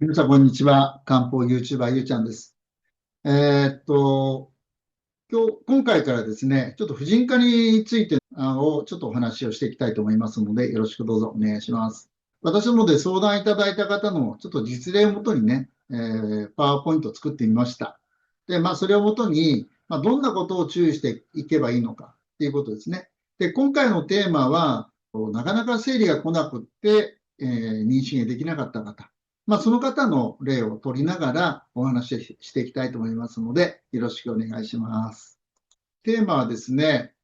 皆さん、こんにちは。漢方 YouTuber ゆうちゃんです。今回からですね、ちょっと婦人科についてちょっとお話をしていきたいと思いますので、よろしくどうぞお願いします。私の方で相談いただいた方のちょっと実例をもとにね、パワーポイントを作ってみました。で、それをもとに、どんなことを注意していけばいいのかっていうことですね。で、今回のテーマは、なかなか生理が来なくって、妊娠ができなかった方。その方の例を取りながらお話ししていきたいと思いますので、よろしくお願いします。テーマはですね、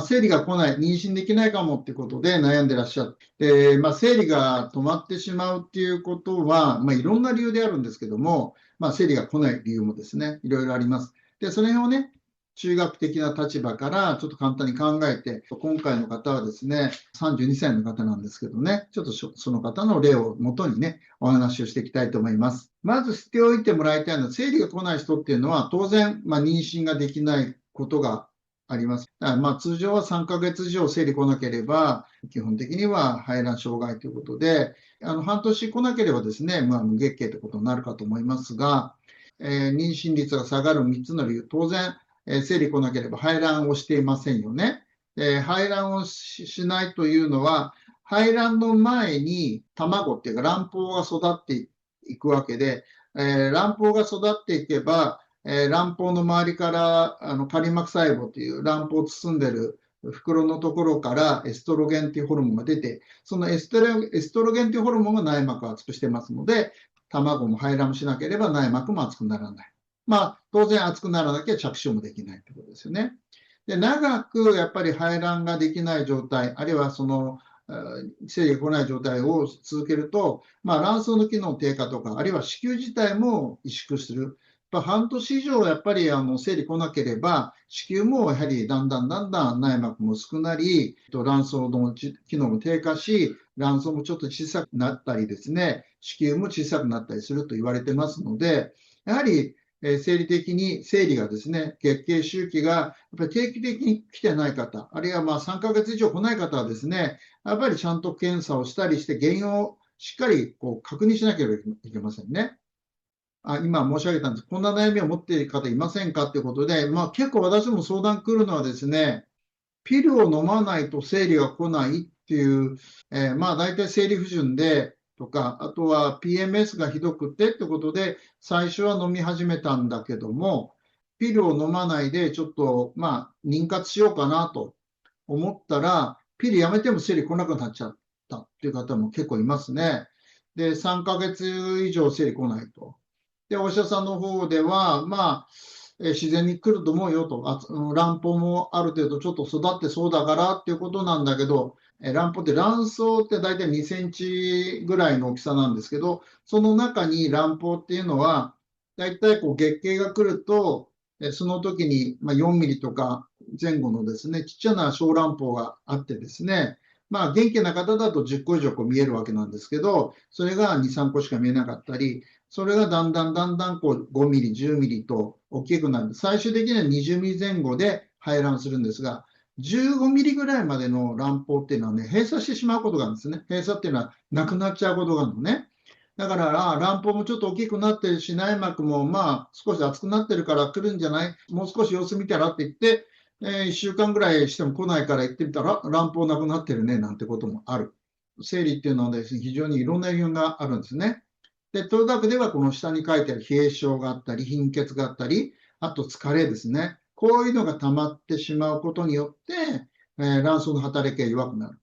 生理が来ない、妊娠できないかもってことで悩んでらっしゃって、生理が止まってしまうっていうことは、いろんな理由であるんですけども、生理が来ない理由もですね、いろいろあります。で、その辺をね、中学的な立場からちょっと簡単に考えて、今回の方はですね、32歳の方なんですけどね、ちょっとその方の例をもとにね、お話をしていきたいと思います。まず知っておいてもらいたいのは、生理が来ない人っていうのは、当然、妊娠ができないことがあります。通常は3ヶ月以上生理来なければ、基本的には排卵障害ということで、半年来なければですね、無月経ということになるかと思いますが、妊娠率が下がる3つの理由、当然、生理来なければ排卵をしていませんよね。排卵をしないというのは、排卵の前に卵っていうか卵胞が育っていくわけで、卵胞が育っていけば、卵胞の周りから仮膜細胞という卵胞を包んでいる袋のところからエストロゲンというホルモンが出て、そのエストロゲンというホルモンが内膜を厚くしてますので、卵も排卵しなければ内膜も厚くならない。当然厚くならなきゃ着床もできないということですよね。で、長くやっぱり排卵ができない状態、あるいはその生理が来ない状態を続けると、卵巣の機能低下とか、あるいは子宮自体も萎縮する。半年以上やっぱり生理来なければ、子宮もやはりだんだん内膜も薄くなり、卵巣の機能も低下し、卵巣もちょっと小さくなったりですね、子宮も小さくなったりすると言われてますので、やはり生理的に生理がですね、月経周期がやっぱり定期的に来てない方、あるいは3ヶ月以上来ない方はですね、やっぱりちゃんと検査をしたりして原因をしっかり確認しなければいけませんね。今申し上げたんです。こんな悩みを持っている方いませんかということで、結構私も相談来るのはですね、ピルを飲まないと生理が来ないっていう、大体生理不順でとか、あとは PMS がひどくてってことで、最初は飲み始めたんだけども、ピルを飲まないでちょっと、妊活しようかなと思ったら、ピルやめても生理来なくなっちゃったっていう方も結構いますね。で、3ヶ月以上生理来ないと。で、お医者さんの方では、自然に来ると思うよと、卵胞もある程度ちょっと育ってそうだからっていうことなんだけど、卵胞って卵巣って大体2センチぐらいの大きさなんですけど、その中に卵胞っていうのは、大体月経が来ると、その時に4ミリとか前後のですね、ちっちゃな小卵胞があってですね、元気な方だと10個以上見えるわけなんですけど、それが2、3個しか見えなかったり、それがだんだん5ミリ、10ミリと大きくなる。最終的には20ミリ前後で排卵するんですが、15ミリぐらいまでの卵胞っていうのはね、閉鎖してしまうことがあるんですね。閉鎖っていうのはなくなっちゃうことがあるのね。だから、卵胞もちょっと大きくなってるし、内膜も少し厚くなってるから来るんじゃない、もう少し様子見たらって言って、1週間ぐらいしても来ないから行ってみたら、卵胞なくなってるね、なんてこともある。生理っていうのはですね、非常にいろんな理由があるんですね。で、東大学ではこの下に書いてある冷え症があったり、貧血があったり、あと疲れですね。こういうのが溜まってしまうことによって、卵巣の働きが弱くなる。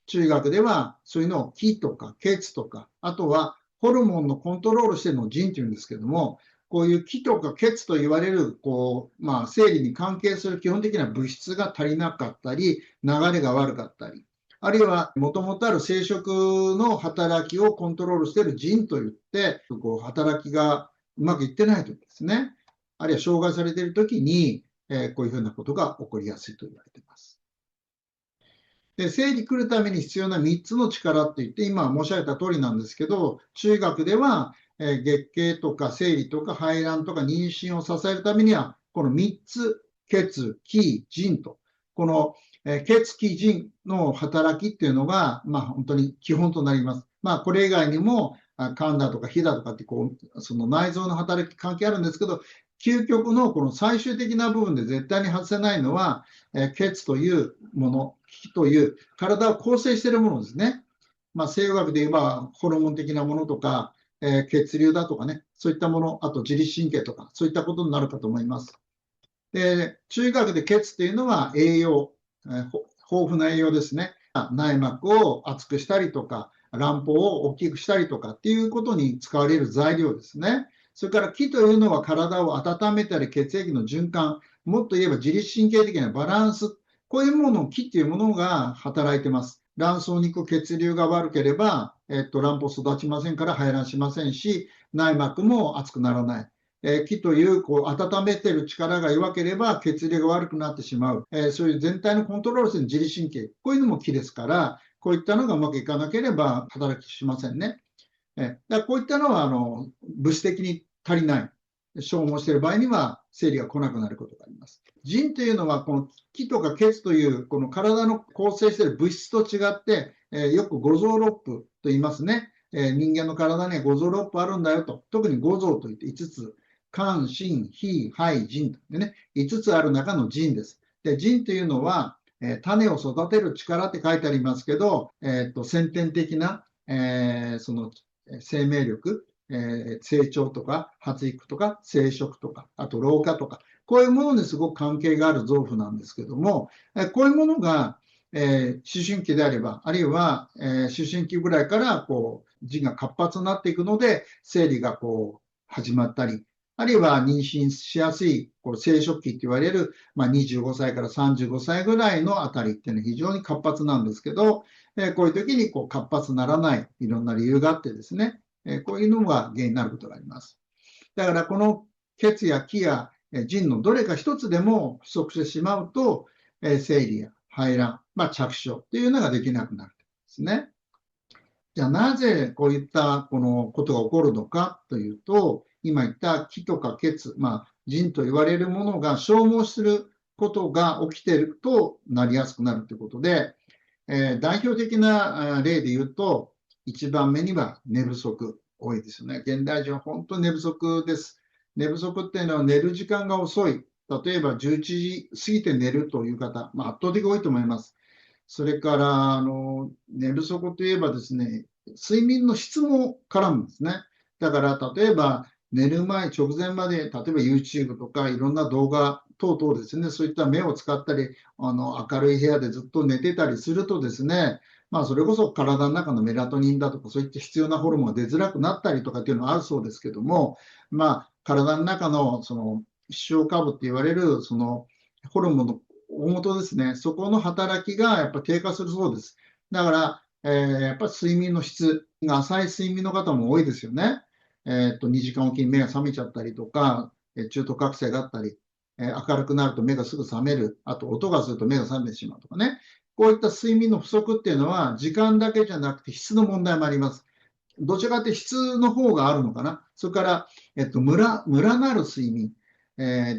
中学ではそういうのを気とか血とか、あとはホルモンのコントロールしているのを腎っていうんですけども、こういう気とか血と言われる、生理に関係する基本的な物質が足りなかったり、流れが悪かったり、あるいはもともとある生殖の働きをコントロールしている腎といって、働きがうまくいってないときですね。あるいは障害されているときに、こういうふうなことが起こりやすいと言われています。で、生理来るために必要な3つの力って言って、今申し上げた通りなんですけど、中学では、月経とか生理とか排卵とか妊娠を支えるためには、この3つ、血、気、腎と、この血、気、腎の働きっていうのが、本当に基本となります。これ以外にも、肝だとか脾だとかってその内臓の働き関係あるんですけど、究極のこの最終的な部分で絶対に外せないのは、血というもの、気という体を構成しているものですね。西洋学で言えばホルモン的なものとか、血流だとかね、そういったもの、あと自律神経とか、そういったことになるかと思います。で、中医学で血っていうのは栄養、豊富な栄養ですね。内膜を厚くしたりとか、卵胞を大きくしたりとかっていうことに使われる材料ですね。それから気というのは体を温めたり血液の循環、もっと言えば自律神経的なバランス、こういうものを気っていうものが働いてます。卵巣に行く血流が悪ければ、卵胞育ちませんから排卵しませんし、内膜も厚くならない。気という温めてる力が弱ければ血流が悪くなってしまう、そういう全体のコントロールする自律神経、こういうのも気ですから、こういったのがうまくいかなければ働きしませんね。だからこういったのは物質的に足りない、消耗している場合には生理が来なくなることがあります。腎というのはこの気とか血というこの体の構成している物質と違って、よく五臓六腑と言いますね。人間の体には五臓六腑あるんだよと、特に五臓といって5つ、肝、心、脾、肺、腎でね、5つある中の腎です。で、腎というのは、種を育てる力って書いてありますけど、先天的な、その生命力、成長とか発育とか生殖とか、あと老化とか、こういうものにすごく関係がある臓腑なんですけども、こういうものが、思春期であれば、あるいは、思春期ぐらいから腎が活発になっていくので、生理が始まったり、あるいは妊娠しやすい生殖期と言われる、25歳から35歳ぐらいのあたりっていうのは非常に活発なんですけど、こういう時に活発にならないいろんな理由があってですね、こういうのが原因になることがあります。だからこの血や気や腎のどれか一つでも不足してしまうと、生理や排卵、着床というのができなくなるんですね。じゃあなぜこういったこのことが起こるのかというと、今言った気とか血、腎と言われるものが消耗することが起きているとなりやすくなるということで、代表的な例で言うと、1番目には寝不足、多いですよね。現代人は本当に寝不足です。寝不足っていうのは寝る時間が遅い。例えば11時過ぎて寝るという方、圧倒的に多いと思います。それから、寝不足といえばですね、睡眠の質も絡むんですね。だから、例えば、寝る前、直前まで、例えば YouTube とかいろんな動画等々ですね、そういった目を使ったり、明るい部屋でずっと寝てたりするとですね、それこそ体の中のメラトニンだとか、そういった必要なホルモンが出づらくなったりとかっていうのはあるそうですけども、体の中のその視床下部って言われるそのホルモンの大元ですね、そこの働きがやっぱ低下するそうです。だから、やっぱり睡眠の質が浅い睡眠の方も多いですよね。2時間おきに目が覚めちゃったりとか、中途覚醒があったり、明るくなると目がすぐ覚める、あと音がすると目が覚めてしまうとかね。こういった睡眠の不足っていうのは、時間だけじゃなくて質の問題もあります。どちらかというと質の方があるのかな。それから、ムラなる睡眠。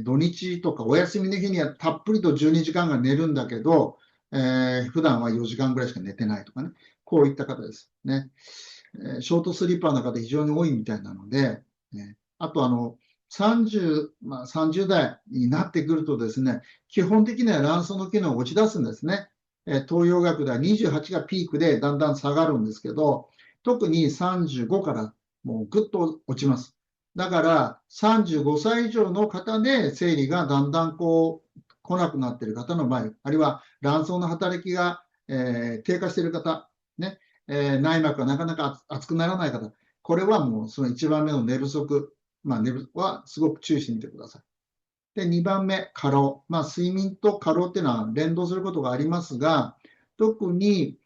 土日とかお休みの日にはたっぷりと12時間が寝るんだけど、普段は4時間ぐらいしか寝てないとかね。こういった方ですね。ショートスリーパーの方非常に多いみたいなので、あと30代になってくるとですね、基本的には卵巣の機能を落ち出すんですね。東洋学では28がピークでだんだん下がるんですけど、特に35からもうぐっと落ちます。だから35歳以上の方で生理がだんだん来なくなっている方の場合、あるいは卵巣の働きが、低下している方、ね、内膜がなかなか熱くならない方、これはもうその1番目の寝不足、寝不足はすごく注意してみてください。で、2番目、過労。睡眠と過労っていうのは連動することがありますが、特に、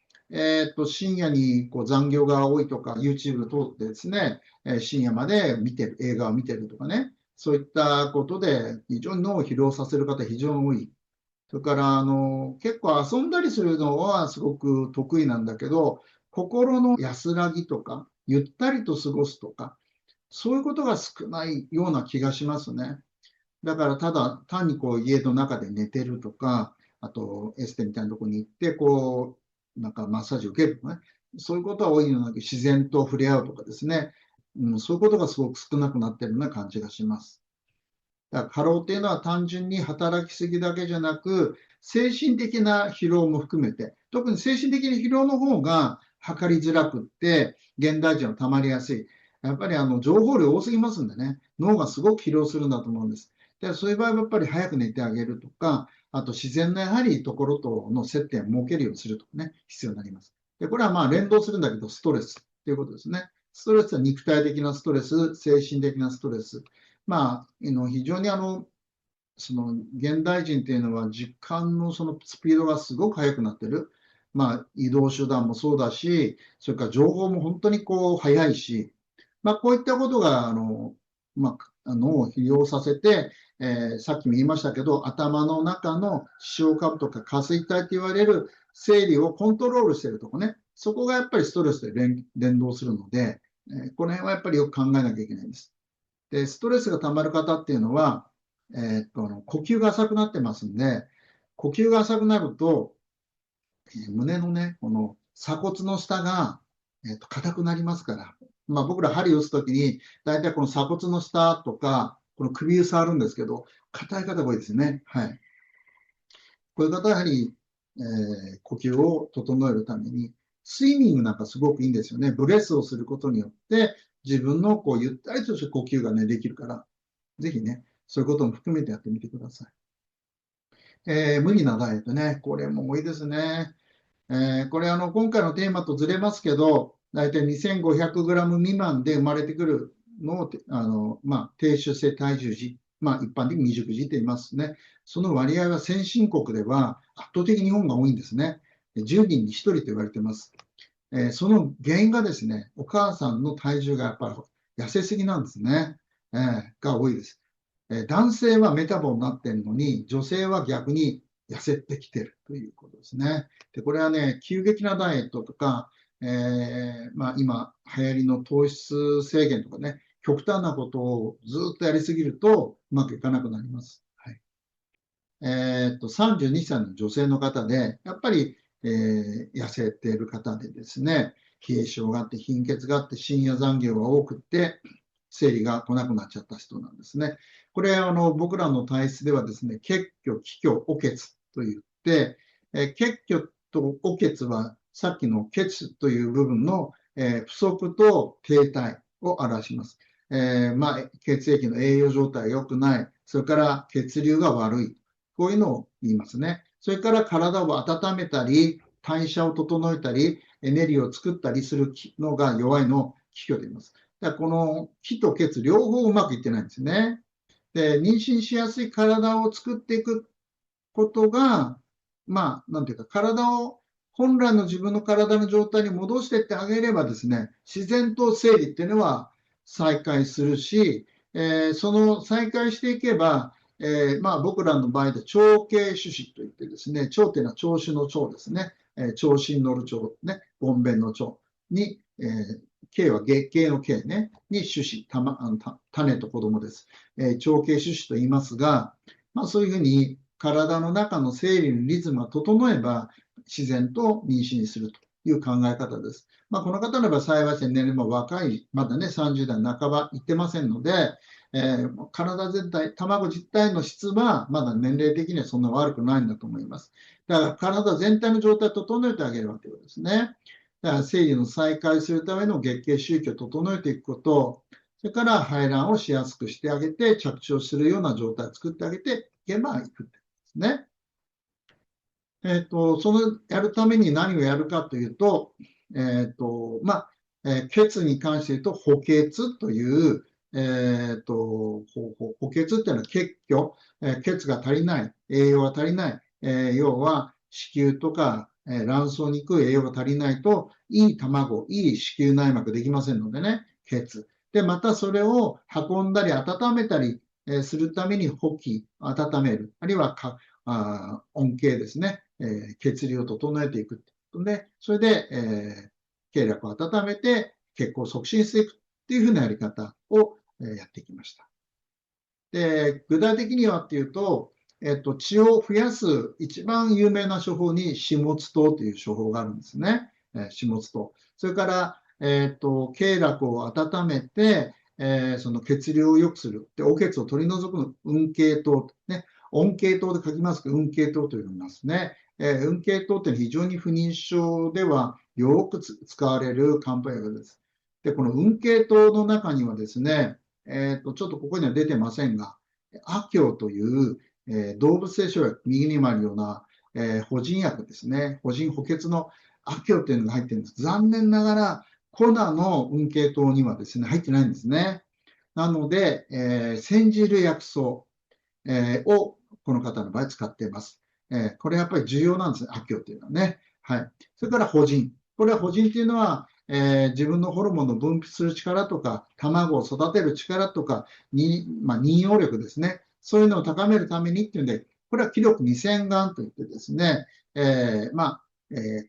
深夜に残業が多いとか、YouTube 等でですね、深夜まで見てる、映画を見てるとかね、そういったことで非常に脳を疲労させる方非常に多い。それから、結構遊んだりするのはすごく得意なんだけど、心の安らぎとか、ゆったりと過ごすとか、そういうことが少ないような気がしますね。だからただ単に家の中で寝てるとか、あとエステみたいなところに行って、なんかマッサージ受けるとかね、そういうことは多いのなく、自然と触れ合うとかですね、そういうことがすごく少なくなっているような感じがします。だから過労っていうのは単純に働きすぎだけじゃなく、精神的な疲労も含めて、特に精神的な疲労の方が測りづらくって、現代人は溜まりやすい。やっぱり情報量多すぎますんでね、脳がすごく疲労するんだと思うんです。で、そういう場合はやっぱり早く寝てあげるとか、あと自然なやはりところとの接点を設けるようにするとかね、必要になります。で、これはまあ連動するんだけど、ストレスということですね。ストレスは肉体的なストレス、精神的なストレス、まあ、非常にその現代人っていうのは時間のそのスピードがすごく速くなってる。まあ、移動手段もそうだし、それから情報も本当にこう速いし、まあ、こういったことが、まあ、脳を疲労させて、さっきも言いましたけど、頭の中の視床下部とか下垂体と言われる生理をコントロールしているとこね、そこがやっぱりストレスで連動するので、この辺はやっぱりよく考えなきゃいけないんです。で、ストレスが溜まる方っていうのは、呼吸が浅くなってますんで、呼吸が浅くなると、胸のね、この鎖骨の下が、硬くなりますから、まあ、僕ら針を打つときに、大体この鎖骨の下とか、この首を触るんですけど、硬い方が多いですね。はい。こういう方はやはり、呼吸を整えるために、スイミングなんかすごくいいんですよね。ブレスをすることによって、自分のこうゆったりとした呼吸がね、できるから、ぜひね、そういうことも含めてやってみてください。無理なダイエットね、これも多いですね。これ今回のテーマとずれますけど、大体 2500g 未満で生まれてくるのを、まあ、低出生体重児、まあ、一般的に未熟児って言いますね。その割合は先進国では圧倒的に日本が多いんですね。10人に1人と言われています。その原因がですね、お母さんの体重がやっぱり痩せすぎなんですね。が多いです。男性はメタボになっているのに、女性は逆に痩せてきているということですね。で、これはね、急激なダイエットとか、まあ、今流行りの糖質制限とかね、極端なことをずっとやりすぎるとうまくいかなくなります。はい。32歳の女性の方で、やっぱり、痩せている方でですね、冷え性があって、貧血があって、深夜残業が多くて、生理が来なくなっちゃった人なんですね。これ、僕らの体質ではですね、血虚、気虚、お血といって、血虚とお血は、さっきの血という部分の、不足と停滞を表します。まあ、血液の栄養状態が良くない、それから血流が悪い、こういうのを言いますね。それから体を温めたり、代謝を整えたり、エネルギーを作ったりするのが弱いのを気虚と言います。だからこの気と血両方うまくいってないんですね。で、妊娠しやすい体を作っていくことが、まあ、なんていうか、体を本来の自分の体の状態に戻していってあげればですね、自然と生理っていうのは再開するし、その再開していけば、まあ、僕らの場合で長径種子といってですね、長っていうのは長種の長ですね、長身乗る長、ね、ごんべんの長に、径は月経の径ね、に種子、種と子供です。長径種子と言いますが、まあ、そういうふうに体の中の生理のリズムが整えば、自然と妊娠するという考え方です。まあ、この方の場合、幸いして年齢も若い、まだね、30代半ばいってませんので、体全体、卵自体の質はまだ年齢的にはそんな悪くないんだと思います。だから体全体の状態を整えてあげるわけですね。だから生理の再開するための月経周期を整えていくこと、それから排卵をしやすくしてあげて、着床するような状態を作ってあげていけばいくんですね。そのやるために何をやるかというと、まあ、血に関して言うと補欠という、補欠っていうのは血虚、血が足りない、栄養が足りない、要は子宮とか、卵巣に行く栄養が足りないと、いい卵、いい子宮内膜できませんのでね、血。で、またそれを運んだり温めたりするために補給、温める、あるいは恩恵ですね、血流を整えていくとで、それで、経絡を温めて血行を促進していくっていうふうなやり方を、やってきました。で、具体的にはっていうと、血を増やす一番有名な処方に始末湯という処方があるんですね。始末と。それから、経絡を温めて、その血流を良くする。で、お血を取り除くの、運慶湯、ね。温慶湯で書きますけど、運慶湯と言いますね。運慶湯って非常に不妊症ではよく使われる漢方薬です。で、この運慶湯の中にはですね、ちょっとここには出てませんが、阿膠という、動物性生薬、右にもあるような、補腎薬ですね。補腎補欠の阿膠っていうのが入ってるんです。残念ながら、コナの運慶湯にはですね、入ってないんですね。なので、煎じる薬草、をこの方の場合使っています。これやっぱり重要なんですね、阿膠っていうのはね。はい。それから補腎。これは補腎っていうのは、自分のホルモンの分泌する力とか、卵を育てる力とか、妊用力ですね。そういうのを高めるためにっていうんで、これは気力2000眼といってですね、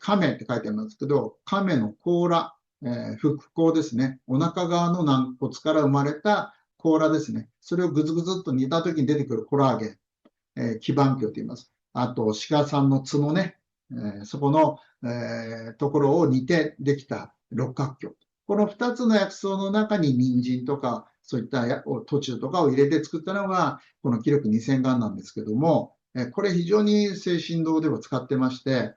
亀って書いてありますけど、亀の甲羅、腹甲ですね。お腹側の軟骨から生まれた甲羅ですね。それをぐずぐずっと煮た時に出てくるコラーゲン、基盤鏡と言います。あと、鹿さんの角ね、そこの、ところを煮てできた六角鏡。この2つの薬草の中に人参とか、そういった途中とかを入れて作ったのが、この気力2000眼なんですけども、これ非常に精神堂では使ってまして、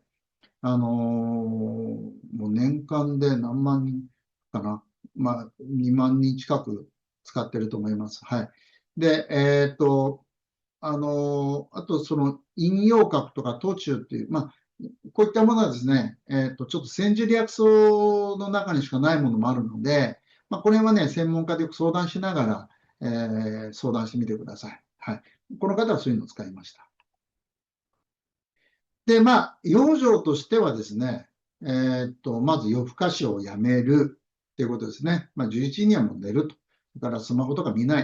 もう年間で何万人かな、2万人近く使ってると思います。はい。で、あとその陰陽核とか途中っていう、こういったものはですね、ちょっと煎じる薬草の中にしかないものもあるので、これはね、専門家でよく相談しながら、相談してみてください。はい。この方はそういうのを使いました。で、養生としてはですね、まず夜更かしをやめるっていうことですね。11時にはもう寝ると。それからスマホとか見ない。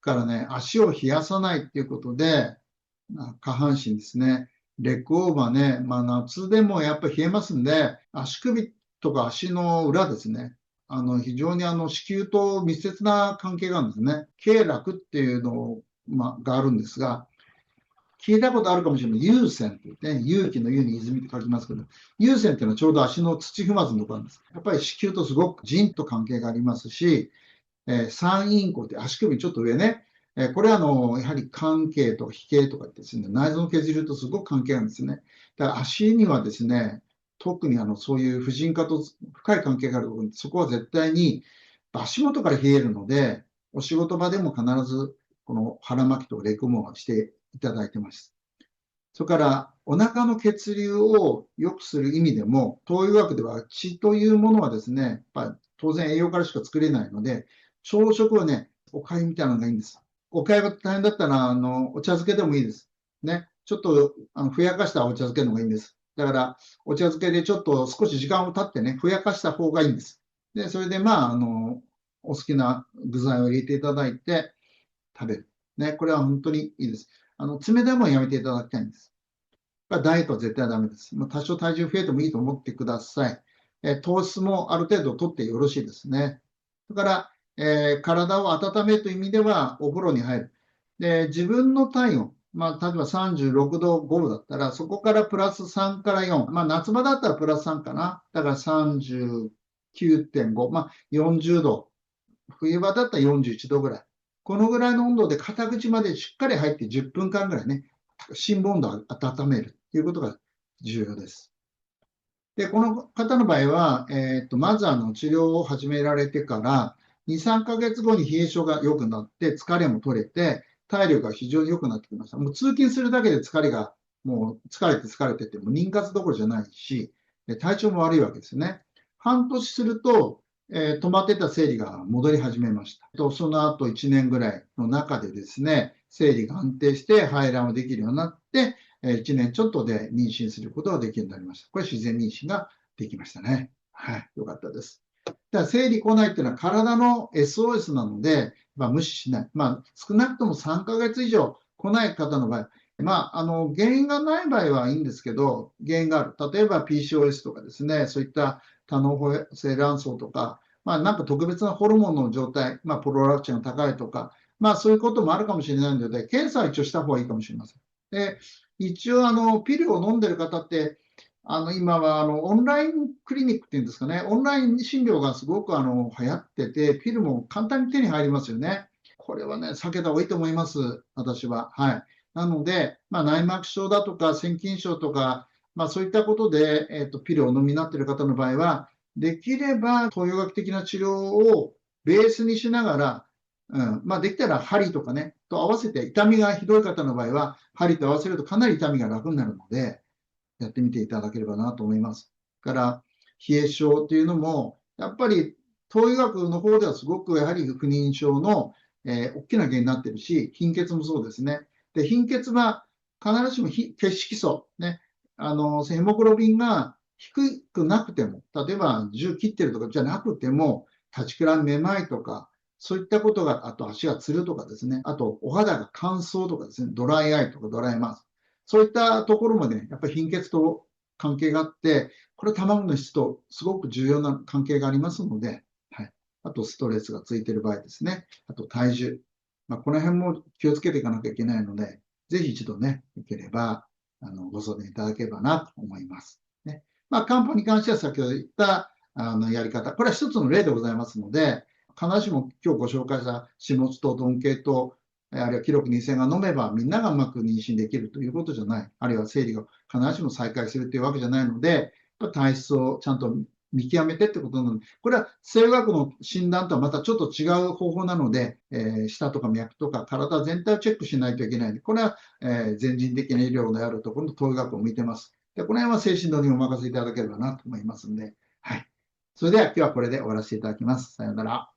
それからね、足を冷やさないっていうことで、下半身ですね。レッグオーバーね、夏でもやっぱり冷えますんで、足首とか足の裏ですね。非常に子宮と密接な関係があるんですね。経絡っていうのがあるんですが、聞いたことあるかもしれない。有線って言ってね、勇気の勇に泉って書きますけど、有線っていうのはちょうど足の土踏まずのところなんです。やっぱり子宮とすごく腎と関係がありますし、三陰交って足首ちょっと上ね、これはやはり関係とか脾経とかですね、内臓の血流とすごく関係あるんですね。だから足にはですね、特にそういう婦人科と深い関係があるところに、そこは絶対に足元から冷えるので、お仕事場でも必ずこの腹巻きとレッグモアしていただいてます。それからお腹の血流を良くする意味でも、東洋医学では血というものはですね、当然栄養からしか作れないので、朝食はね、お粥みたいなのがいいんです。お粥が大変だったら、お茶漬けでもいいです。ね。ちょっと、ふやかしたお茶漬けの方がいいんです。だから、お茶漬けでちょっと少し時間を経ってね、ふやかした方がいいんです。で、それで、お好きな具材を入れていただいて食べる。ね。これは本当にいいです。冷たいものやめていただきたいんです。ダイエットは絶対ダメです。多少体重増えてもいいと思ってください。糖質もある程度取ってよろしいですね。それから、体を温めるという意味では、お風呂に入る。で、自分の体温、例えば36度5分だったら、そこからプラス3から4。夏場だったらプラス3かな。だから39.5。40度。冬場だったら41度ぐらい。このぐらいの温度で肩口までしっかり入って10分間ぐらいね、心房温度を温めるということが重要です。で、この方の場合は、まず治療を始められてから2、3ヶ月後に冷え性が良くなって、疲れも取れて、体力が非常に良くなってきました。もう通勤するだけで疲れが、もう疲れてて、もう妊活どころじゃないし、体調も悪いわけですね。半年すると、止まってた生理が戻り始めました。その後1年ぐらいの中でですね、生理が安定して排卵をできるようになって、1年ちょっとで妊娠することができるようになりました。これ自然妊娠ができましたね。はい、よかったです。だから生理来ないっていうのは体の SOS なので、無視しない。少なくとも3ヶ月以上来ない方の場合、原因がない場合はいいんですけど、原因がある。例えば PCOS とかですね、そういった多脳性卵巣とか、なんか特別なホルモンの状態、プロラクチンが高いとか、そういうこともあるかもしれないので、検査は一応した方がいいかもしれません。で、一応ピルを飲んでる方って、今はオンラインクリニックっていうんですかね、オンライン診療がすごく流行ってて、ピルも簡単に手に入りますよね。これはね、避けた方がいいと思います、私は。はい。なので、内膜症だとか、腺筋症とか、そういったことで、ピルをお飲みになっている方の場合は、できれば東洋学的な治療をベースにしながら、できたら針とかね、と合わせて、痛みがひどい方の場合は、針と合わせるとかなり痛みが楽になるので、やってみていただければなと思います。から、冷え症っていうのも、やっぱり東医学の方ではすごくやはり不妊症の、大きな原因になってるし、貧血もそうですね。で、貧血は必ずしも血色素、ね、ヘモグロビンが低くなくても、例えば10切ってるとかじゃなくても、立ちくらみめまいとか、そういったことが、あと足がつるとかですね、あとお肌が乾燥とかですね、ドライアイとかドライマウス、そういったところもね、やっぱり貧血と関係があって、これ卵の質とすごく重要な関係がありますので、はい。あとストレスがついている場合ですね。あと体重。この辺も気をつけていかなきゃいけないので、ぜひ一度ね、よければ、ご相談いただければなと思います。ね。漢方に関しては先ほど言った、やり方。これは一つの例でございますので、必ずしも今日ご紹介した始末と鈍形とあるいは記録2000が飲めばみんながうまく妊娠できるということじゃない。あるいは生理が必ずしも再開するというわけじゃないので、体質をちゃんと見極めてってことなので、これは西洋学の診断とはまたちょっと違う方法なので、舌とか脈とか体全体をチェックしないといけないので、これは、全人的な医療であるところの東洋学を見てます。で、この辺は精神論にお任せいただければなと思いますので、はい。それでは今日はこれで終わらせていただきます。さようなら。